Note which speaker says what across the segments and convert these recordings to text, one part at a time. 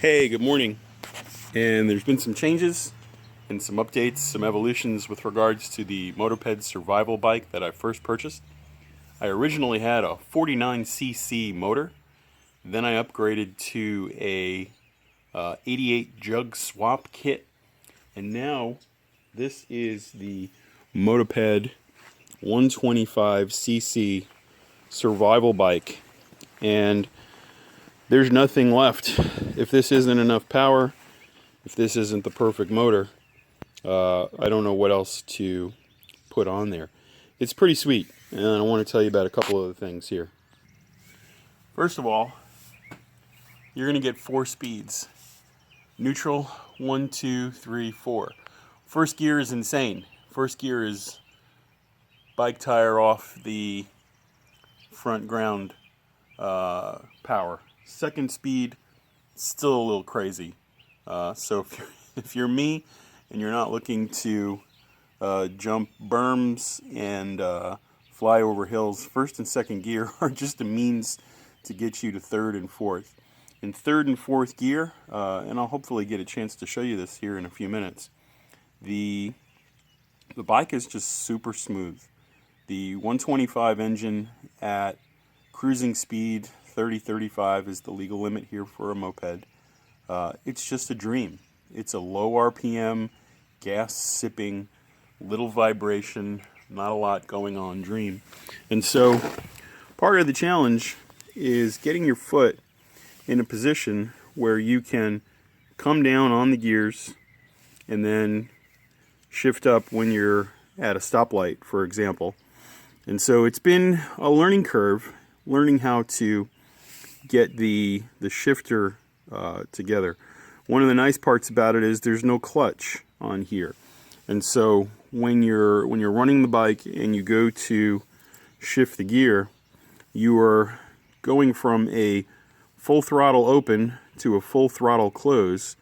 Speaker 1: Hey, good morning. And there's been some changes and some updates, some evolutions with regards to the Motoped survival bike that I first purchased. I originally had a 49cc motor. Then I upgraded to a 88 jug swap kit. And now this is the Motoped 125cc survival bike. And there's nothing left. If this isn't enough power, if this isn't the perfect motor, I don't know what else to put on there. It's pretty sweet, and I want to tell you about a couple of the things here. First of all, you're going to get 4 speeds. Neutral, 1, 2, 3, 4. First gear is insane. First gear is bike tire off the front ground power. Second speed, still a little crazy. So if you're me and you're not looking to jump berms and fly over hills, first and second gear are just a means to get you to third and fourth. In third and fourth gear, and I'll hopefully get a chance to show you this here in a few minutes, the bike is just super smooth. The 125 engine at cruising speed, 30-35 is the legal limit here for a moped. It's just a dream. It's a low RPM, gas sipping, little vibration, not a lot going on dream. And so part of the challenge is getting your foot in a position where you can come down on the gears and then shift up when you're at a stoplight, for example. And so it's been a learning curve, learning how to get the shifter together. One of the nice parts about it is there's no clutch on here, and so when you're running the bike and you go to shift the gear, you are going from a full throttle open to a full throttle close,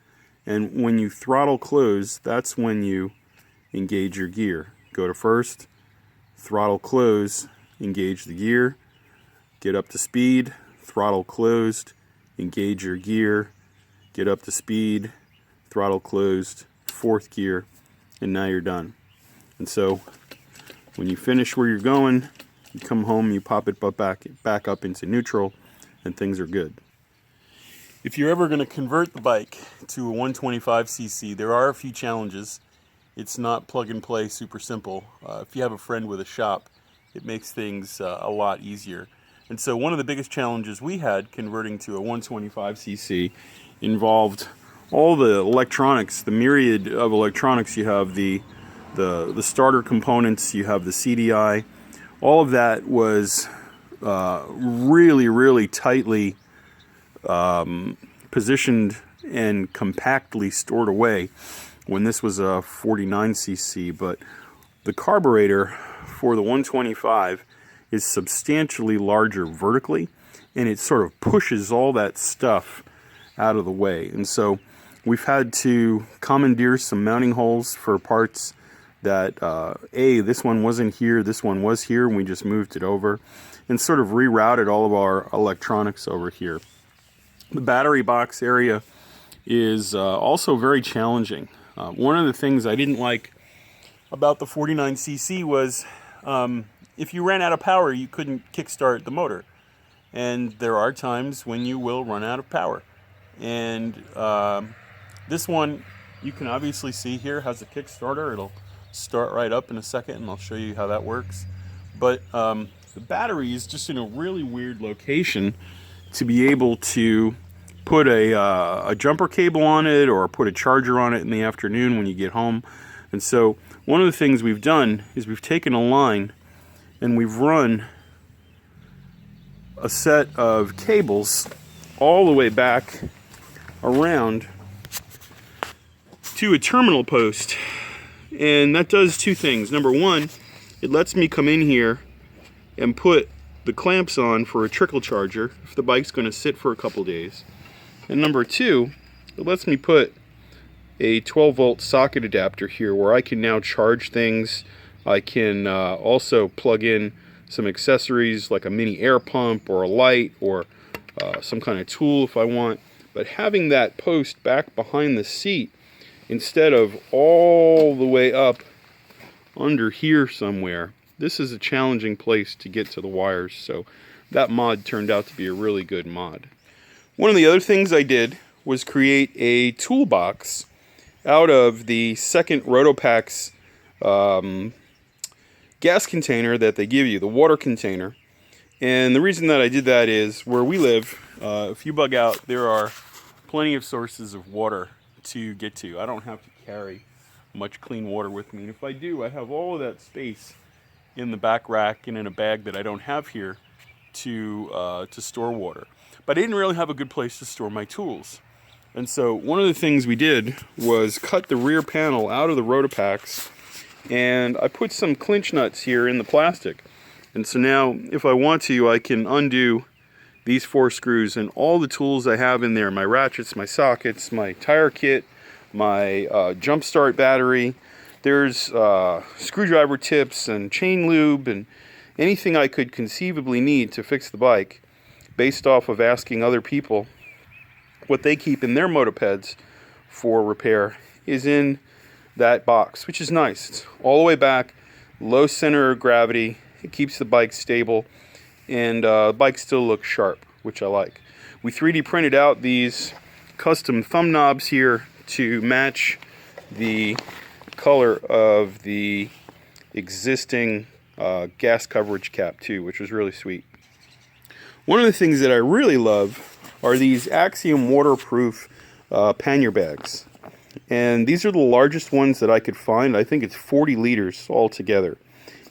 Speaker 1: and when you throttle close, that's when you engage your gear. Go to first, throttle close, engage the gear, get up to speed, throttle closed, engage your gear, get up to speed, throttle closed, fourth gear, and now you're done. And so when you finish where you're going, you come home, you pop it back up into neutral, and things are good. If you're ever going to convert the bike to a 125cc, there are a few challenges. It's not plug and play, super simple. If you have a friend with a shop, it makes things a lot easier. And so one of the biggest challenges we had converting to a 125cc involved all the electronics, the myriad of electronics. You have the starter components, you have the CDI. All of that was really tightly positioned and compactly stored away when this was a 49cc. But the carburetor for the 125 is substantially larger vertically, and it sort of pushes all that stuff out of the way. And so we've had to commandeer some mounting holes for parts that this one wasn't here, this one was here, and we just moved it over and sort of rerouted all of our electronics over here. The battery box area is also very challenging. One of the things I didn't like about the 49cc was if you ran out of power, you couldn't kickstart the motor. And there are times when you will run out of power. And this one, you can obviously see here, has a Kickstarter. It'll start right up in a second, and I'll show you how that works. But the battery is just in a really weird location to be able to put a jumper cable on it or put a charger on it in the afternoon when you get home. And so one of the things we've done is we've taken a line and we've run a set of cables all the way back around to a terminal post. And that does two things. Number one, it lets me come in here and put the clamps on for a trickle charger if the bike's going to sit for a couple days. And number two, it lets me put a 12-volt socket adapter here where I can now charge things. I can also plug in some accessories like a mini air pump or a light or some kind of tool if I want. But having that post back behind the seat instead of all the way up under here somewhere, this is a challenging place to get to the wires. So that mod turned out to be a really good mod. One of the other things I did was create a toolbox out of the second Rotopax gas container that they give you, the water container. And the reason that I did that is where we live, if you bug out, there are plenty of sources of water to get to. I don't have to carry much clean water with me. And if I do, I have all of that space in the back rack and in a bag that I don't have here to store water. But I didn't really have a good place to store my tools. And so one of the things we did was cut the rear panel out of the Rotopax, and I put some clinch nuts here in the plastic. And so now, if I want to, I can undo these 4 screws, and all the tools I have in there, my ratchets, my sockets, my tire kit, my jump start battery, there's screwdriver tips and chain lube and anything I could conceivably need to fix the bike based off of asking other people what they keep in their motopeds for repair is in that box, which is nice. It's all the way back, low center of gravity. It keeps the bike stable, and the bike still looks sharp, which I like. We 3D printed out these custom thumb knobs here to match the color of the existing gas coverage cap too, which was really sweet. One of the things that I really love are these AXIOM waterproof pannier bags. And these are the largest ones that I could find. I think it's 40 liters altogether.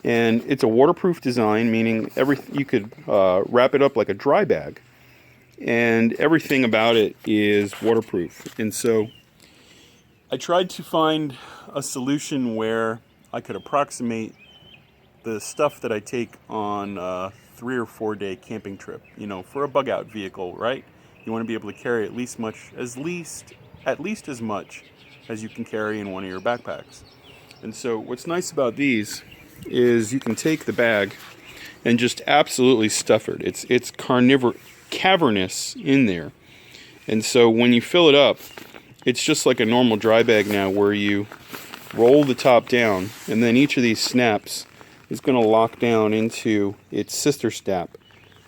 Speaker 1: And it's a waterproof design, meaning you could wrap it up like a dry bag. And everything about it is waterproof. And so I tried to find a solution where I could approximate the stuff that I take on a 3 or 4 day camping trip. You know, for a bug out vehicle, right? You want to be able to carry at least as much as you can carry in one of your backpacks. And so what's nice about these is you can take the bag and just absolutely stuff it. It's cavernous in there. And so when you fill it up, it's just like a normal dry bag now, where you roll the top down, and then each of these snaps is going to lock down into its sister snap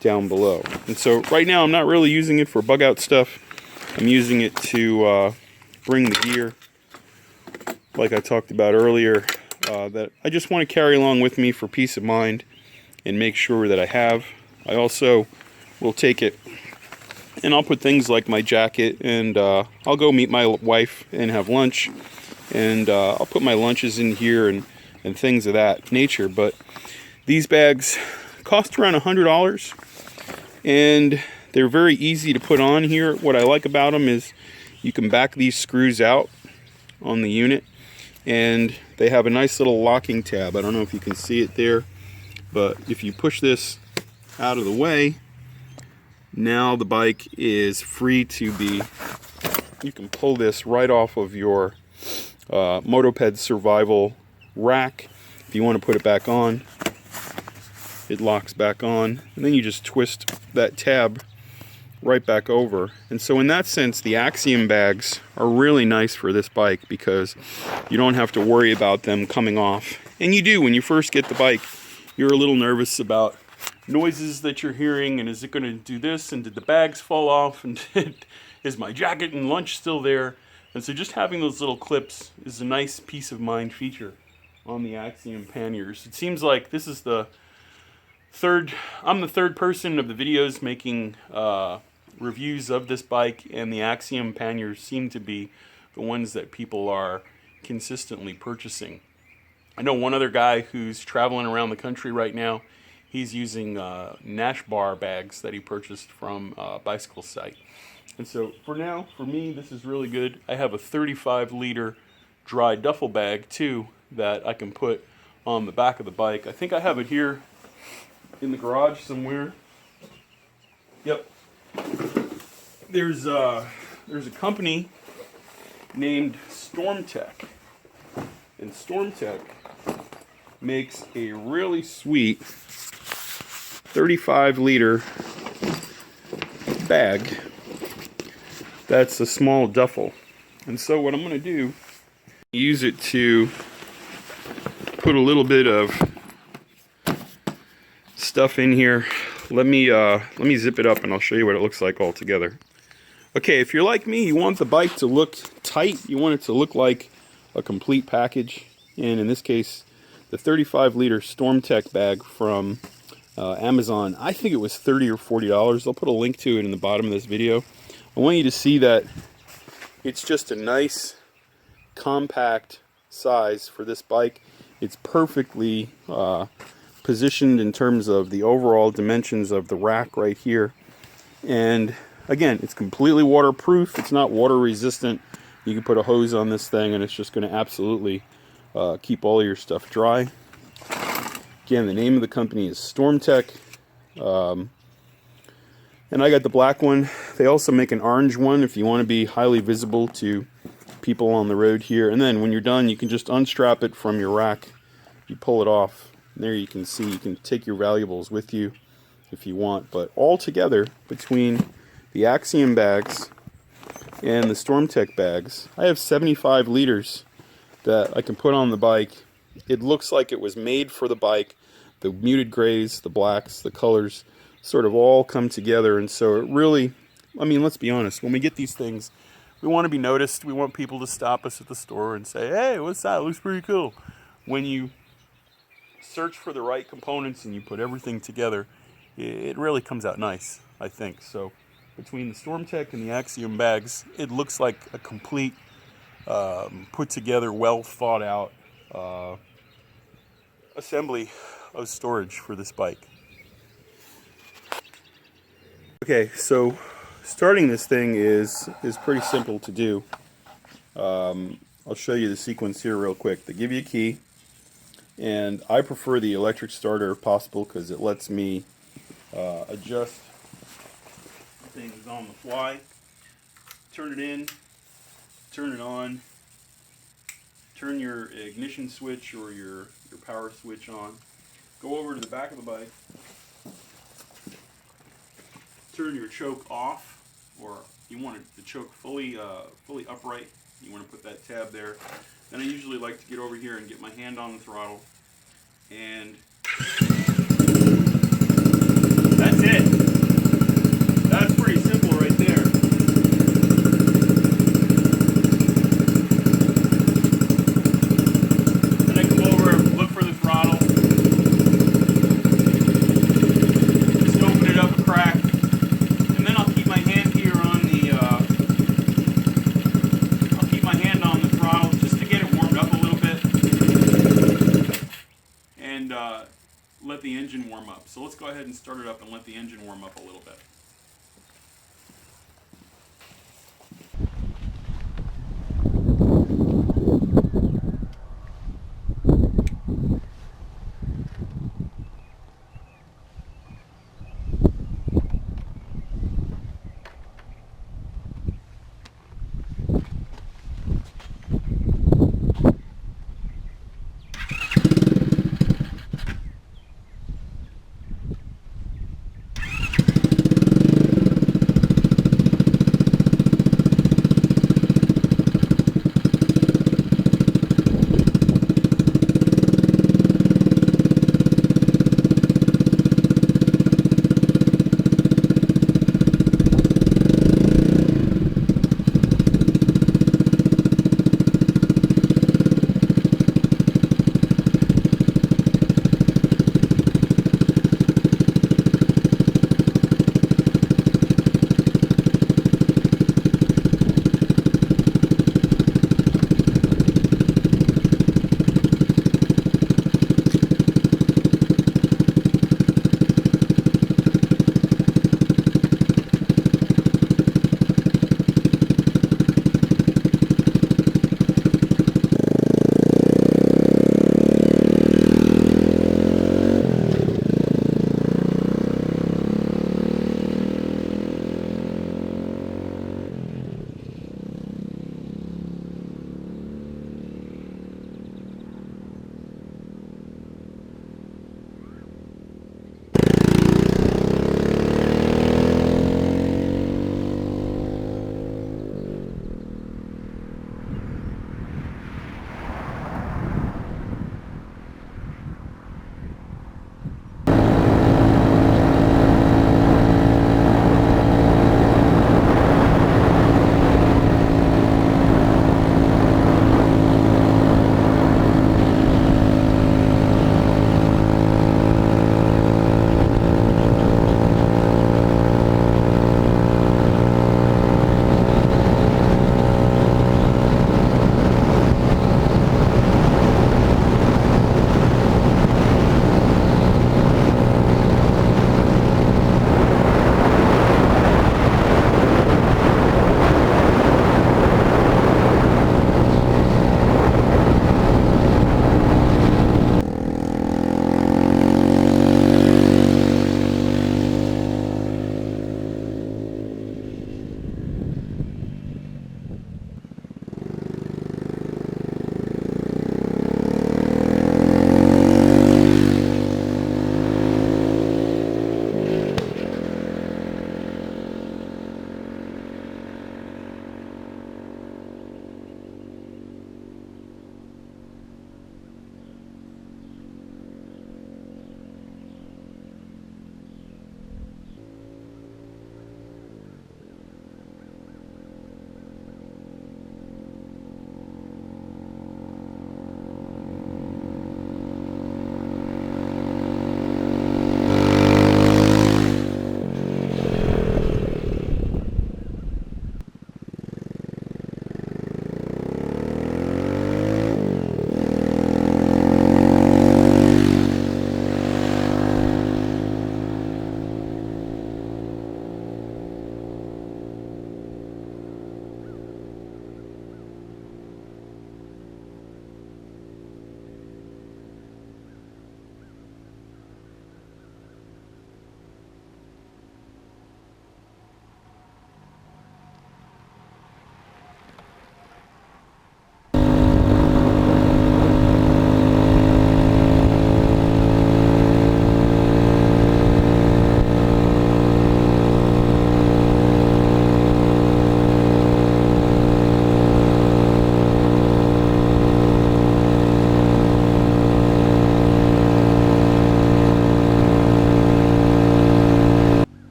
Speaker 1: down below. And so right now I'm not really using it for bug out stuff. I'm using it to bring the gear, like I talked about earlier, that I just want to carry along with me for peace of mind and make sure that I have. I also will take it and I'll put things like my jacket, and I'll go meet my wife and have lunch, and I'll put my lunches in here and things of that nature. But these bags cost around $100, and they're very easy to put on here. What I like about them is you can back these screws out on the unit, and they have a nice little locking tab. I don't know if you can see it there, but if you push this out of the way, now the bike is free to be, you can pull this right off of your Motoped survival rack. If you want to put it back on, it locks back on, and then you just twist that tab right back over. And so in that sense, the Axiom bags are really nice for this bike, because you don't have to worry about them coming off. And you do when you first get the bike. You're a little nervous about noises that you're hearing, and is it going to do this, and did the bags fall off, and is my jacket and lunch still there? And so just having those little clips is a nice peace of mind feature on the AXIOM Panniers. It seems like this is I'm the third person of the videos making reviews of this bike, and the AXIOM Panniers seem to be the ones that people are consistently purchasing. I know one other guy who's traveling around the country right now. He's using Nash bar bags that he purchased from a bicycle site. And so for now, for me, this is really good. I have a 35-liter dry duffel bag too that I can put on the back of the bike. I think I have it here in the garage somewhere. Yep. There's a company named Stormtech, and Stormtech makes a really sweet 35-liter bag that's a small duffel. And so what I'm going to do, use it to put a little bit of stuff in here. Let me zip it up and I'll show you what it looks like all together. Okay, if you're like me, you want the bike to look tight, you want it to look like a complete package, and in this case, the 35-liter Stormtech bag from Amazon, I think it was $30 or $40. I'll put a link to it in the bottom of this video. I want you to see that it's just a nice, compact size for this bike. It's perfectly positioned in terms of the overall dimensions of the rack right here. And again, it's completely waterproof. It's not water resistant. You can put a hose on this thing and it's just going to absolutely keep all your stuff dry. Again, the name of the company is Stormtech. And I got the black one. They also make an orange one if you want to be highly visible to people on the road here. And then when you're done, you can just unstrap it from your rack. You pull it off. And there you can see, you can take your valuables with you if you want. But all together, between the Axiom bags and the Stormtech bags, I have 75 liters that I can put on the bike. It looks like it was made for the bike. The muted grays, the blacks, the colors sort of all come together, and so it really, I mean, let's be honest, when we get these things, we want to be noticed. We want people to stop us at the store and say, hey, what's that? It looks pretty cool. When you search for the right components and you put everything together, it really comes out nice, I think. So between the Stormtech and the Axiom bags, it looks like a complete, put together, well thought out assembly of storage for this bike. Okay, so starting this thing is pretty simple to do. I'll show you the sequence here real quick. They give you a key, and I prefer the electric starter if possible because it lets me adjust things on the fly. Turn it in, turn it on, turn your ignition switch or your power switch on. Go over to the back of the bike. Turn your choke off, or you want the choke fully upright. You want to put that tab there. Then I usually like to get over here and get my hand on the throttle, and that's it. That's pretty simple right there. Then I come over and look for the throttle. Just open it up a crack. Let the engine warm up. So let's go ahead and start it up and let the engine warm up a little bit.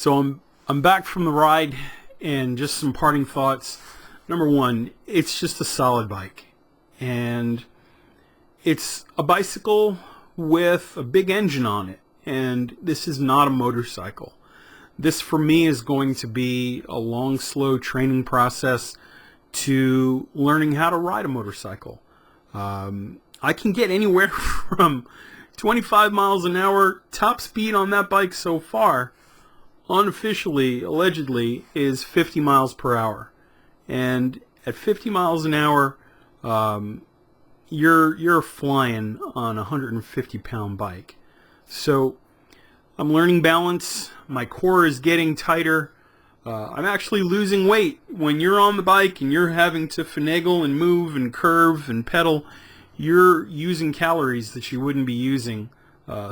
Speaker 2: So I'm back from the ride, and just some parting thoughts. Number one, it's just a solid bike, and it's a bicycle with a big engine on it, and this is not a motorcycle. This for me is going to be a long, slow training process to learning how to ride a motorcycle. I can get anywhere from 25 miles an hour. Top speed on that bike so far, unofficially, allegedly, is 50 miles per hour. And at 50 miles an hour, you're flying on a 150-pound bike. So I'm learning balance. My core is getting tighter. I'm actually losing weight. When you're on the bike and you're having to finagle and move and curve and pedal, you're using calories that you wouldn't be using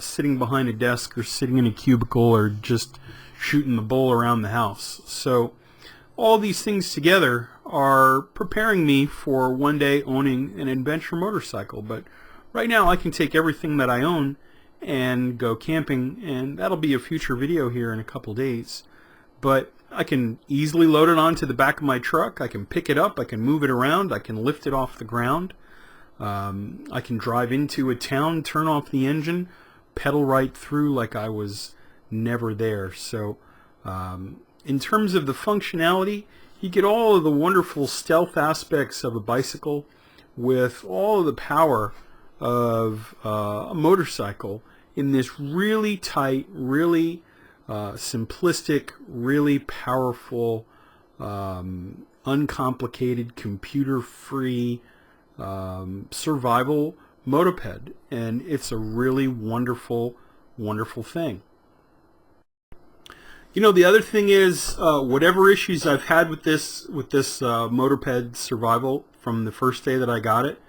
Speaker 2: sitting behind a desk or sitting in a cubicle or just shooting the bull around the house. So all these things together are preparing me for one day owning an adventure motorcycle. But right now I can take everything that I own and go camping, and that'll be a future video here in a couple days. But I can easily load it onto the back of my truck. I can pick it up, I can move it around, I can lift it off the ground. I can drive into a town, turn off the engine, pedal right through like I was never there. So in terms of the functionality, you get all of the wonderful stealth aspects of a bicycle with all of the power of a motorcycle in this really tight, really simplistic, really powerful, uncomplicated, computer-free survival motoped. And it's a really wonderful, wonderful thing. You know, the other thing is, whatever issues I've had with this motoped survival from the first day that I got it,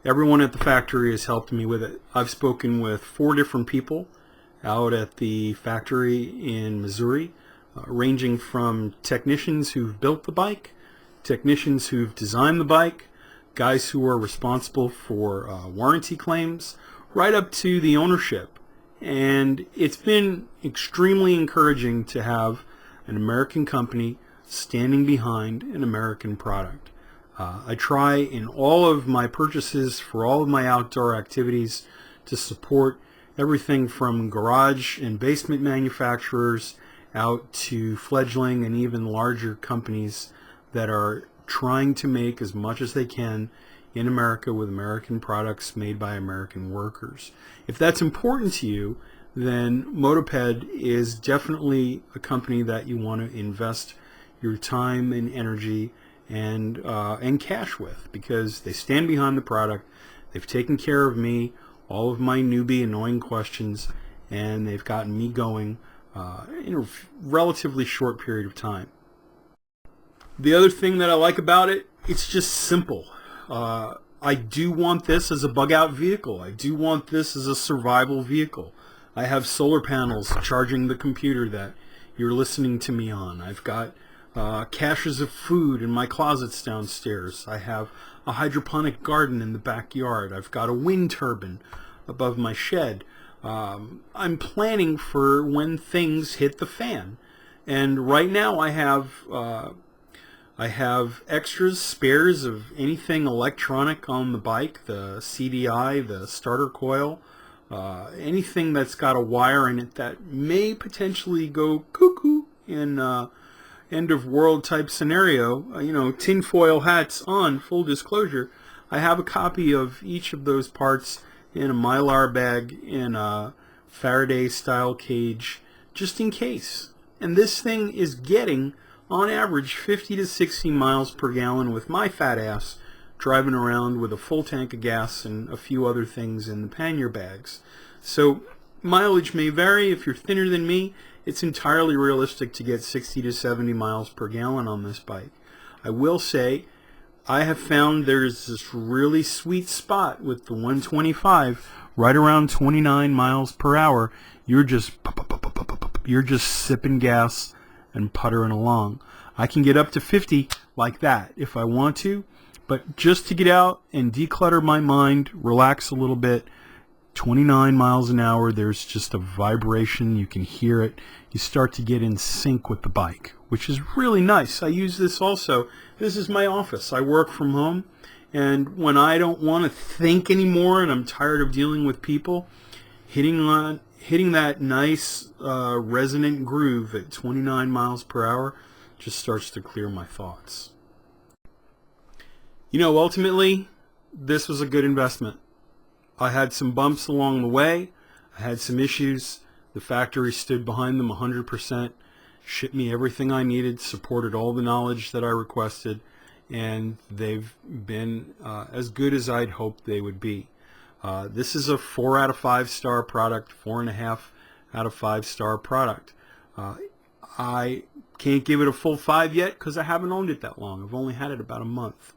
Speaker 2: everyone at the factory has helped me with it. I've spoken with 4 different people out at the factory in Missouri, ranging from technicians who've built the bike, technicians who've designed the bike, guys who are responsible for warranty claims, right up to the ownership. And it's been extremely encouraging to have an American company standing behind an American product. I try in all of my purchases for all of my outdoor activities to support everything from garage and basement manufacturers out to fledgling and even larger companies that are trying to make as much as they can in America with American products made by American workers. If that's important to you, then Motoped is definitely a company that you want to invest your time and energy and cash with, because they stand behind the product. They've taken care of me, all of my newbie annoying questions, and they've gotten me going in a relatively short period of time. The other thing that I like about it, it's just simple. I do want this as a bug-out vehicle. I do want this as a survival vehicle. I have solar panels charging the computer that you're listening to me on. I've got caches of food in my closets downstairs. I have a hydroponic garden in the backyard. I've got a wind turbine above my shed. I'm planning for when things hit the fan. And right now I have extras, spares of anything electronic on the bike, the CDI, the starter coil, anything that's got a wire in it that may potentially go cuckoo in end of world type scenario. You know, tinfoil hats on, full disclosure. I have a copy of each of those parts in a Mylar bag in a Faraday style cage, just in case. And this thing is getting on average 50 to 60 miles per gallon with my fat ass driving around with a full tank of gas and a few other things in the pannier bags. So mileage may vary. If you're thinner than me, it's entirely realistic to get 60 to 70 miles per gallon on this bike. I will say I have found there's this really sweet spot with the 125 right around 29 miles per hour. You're just sipping gas and puttering along. I can get up to 50 like that if I want to, but just to get out and declutter my mind, relax a little bit, 29 miles an hour, there's just a vibration. You can hear it. You start to get in sync with the bike, which is really nice. I use this also. This is my office. I work from home, and when I don't want to think anymore and I'm tired of dealing with people, hitting that nice resonant groove at 29 miles per hour just starts to clear my thoughts. You know, ultimately, this was a good investment. I had some bumps along the way. I had some issues. The factory stood behind them 100%, shipped me everything I needed, supported all the knowledge that I requested, and they've been as good as I'd hoped they would be. This is a 4 out of 5 star product, 4.5 out of 5 star product. I can't give it a full 5 yet because I haven't owned it that long. I've only had it about a month.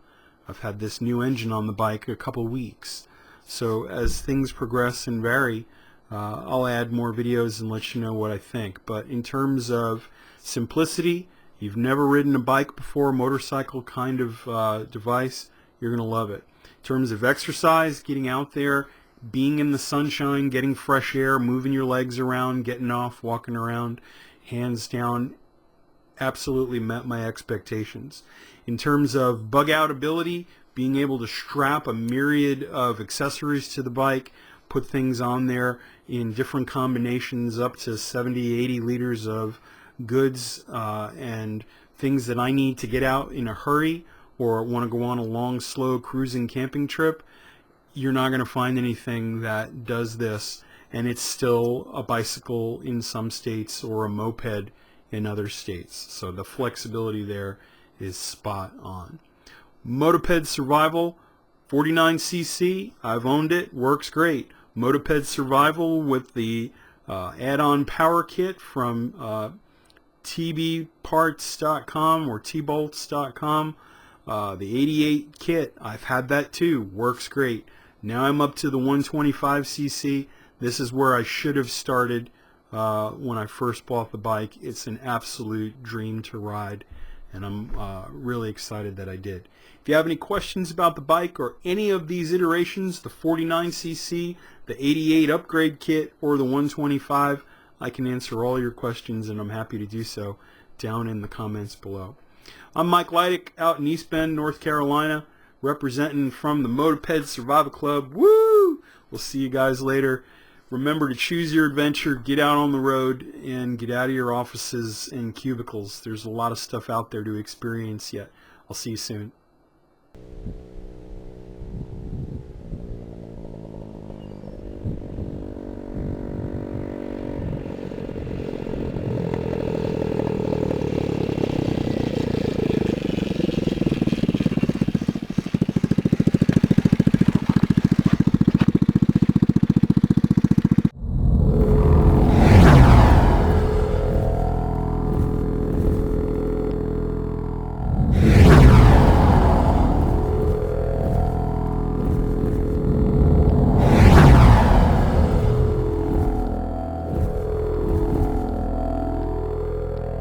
Speaker 2: I've had this new engine on the bike a couple weeks. So as things progress and vary, I'll add more videos and let you know what I think. But in terms of simplicity, you've never ridden a bike before, motorcycle kind of device, you're going to love it. In terms of exercise, getting out there, being in the sunshine, getting fresh air, moving your legs around, getting off, walking around, hands down, absolutely met my expectations. In terms of bug out ability, being able to strap a myriad of accessories to the bike, put things on there in different combinations, up to 70, 80 liters of goods and things that I need to get out in a hurry or want to go on a long, slow cruising camping trip, you're not going to find anything that does this, and it's still a bicycle in some states or a moped in other states. So the flexibility there is spot on. Motoped Survival, 49cc, I've owned it, works great. Motoped Survival with the add-on power kit from tbparts.com or tbolts.com. The 88 kit, I've had that too, works great. Now I'm up to the 125cc. This is where I should have started when I first bought the bike. It's an absolute dream to ride, and I'm really excited that I did. If you have any questions about the bike or any of these iterations, the 49cc, the 88 upgrade kit, or the 125, I can answer all your questions, and I'm happy to do so down in the comments below. I'm Mike Leidick out in East Bend, North Carolina, representing from the Motoped Survival Club. Woo! We'll see you guys later. Remember to choose your adventure, get out on the road, and get out of your offices and cubicles. There's a lot of stuff out there to experience yet. I'll see you soon.